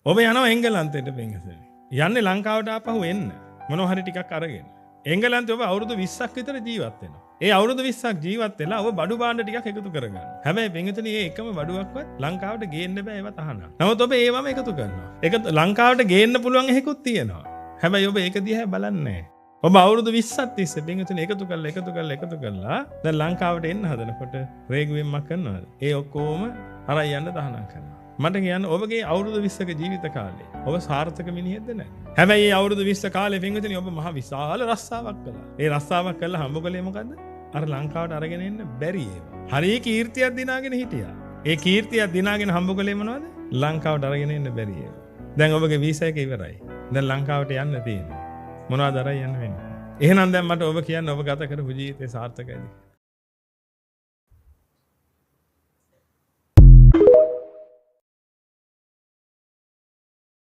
ඔබ යනවා එංගලන්තයට පින්වතුනි. යන්නේ ලංකාවට ආපහු එන්න. මොනවා හරි ටිකක් අරගෙන. එංගලන්තේ ඔබ අවුරුදු 20ක් විතර ජීවත් වෙනවා. ඒ අවුරුදු 20ක් ජීවත් වෙලා ඔබ බඩු භාණ්ඩ ටිකක් එකතු කරගන්න. හැබැයි පින්වතුනි මේ එකම බඩුවක්වත් ලංකාවට ගේන්න බෑ ඒව තහනම්. නමුත් ඔබ ඒවම එකතු කරනවා. ඒක ලංකාවට ගේන්න පුළුවන් එකකුත් තියෙනවා. හැබැයි ඔබ ඒක දිහා බලන්නේ නැහැ. ඔබ අවුරුදු 20ක් තිස්සේ පින්වතුනි එකතු කරලා දැන් ලංකාවට එන්න හදනකොට රේගුවෙන්මක් කරනවාද? ඒ ඔක්කොම අරන් යන්න තහනම් කරනවා. මට කියන්න ඔබගේ අවුරුදු 20ක ජීවිත කාලේ ඔබ සාර්ථක මිනිහෙක්ද නැහැ. හැබැයි මේ අවුරුදු 20 කාලේ පින්වතුනි ඔබ මහ විශාල රස්සාවක් කළා. ඒ රස්සාවක් කළා හම්බ කළේ මොකද්ද? අර ලංකාවට අරගෙන එන්න බැරි ඒවා. හරි කීර්තියක් දිනාගෙන හිටියා. ඒ කීර්තියක් දිනාගෙන හම්බ කළේ මොනවද? ලංකාවට අරගෙන එන්න බැරි ඒවා. දැන් ඔබගේ වීසා එක ඉවරයි. දැන් ලංකාවට යන්න තියෙනවා. මොනවද අරන් යන්න වෙන්නේ? එහෙනම් දැන් මට ඔබ කියන්න ඔබ ගත කරපු ජීවිතේ සාර්ථකයිද?